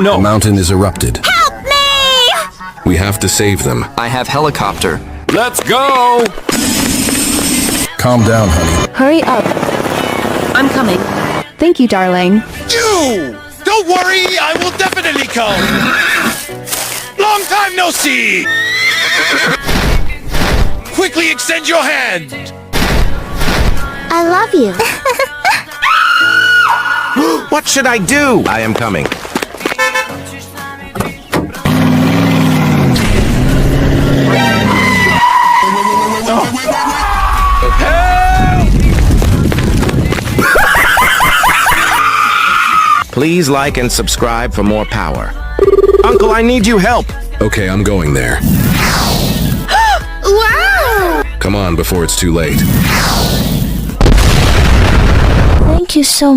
no! The mountain is erupted. Help me! We have to save them. I have helicopter. Let's go! Calm down, honey. Hurry up. I'm coming. Thank you, darling. You! Don't worry, I will definitely come! Long time no see! Quickly extend your hand! I love you. What should I do? I am coming. Please like and subscribe for more power. Uncle, I need you help. Okay, I'm going there. Wow! Come on before it's too late. Thank you so much.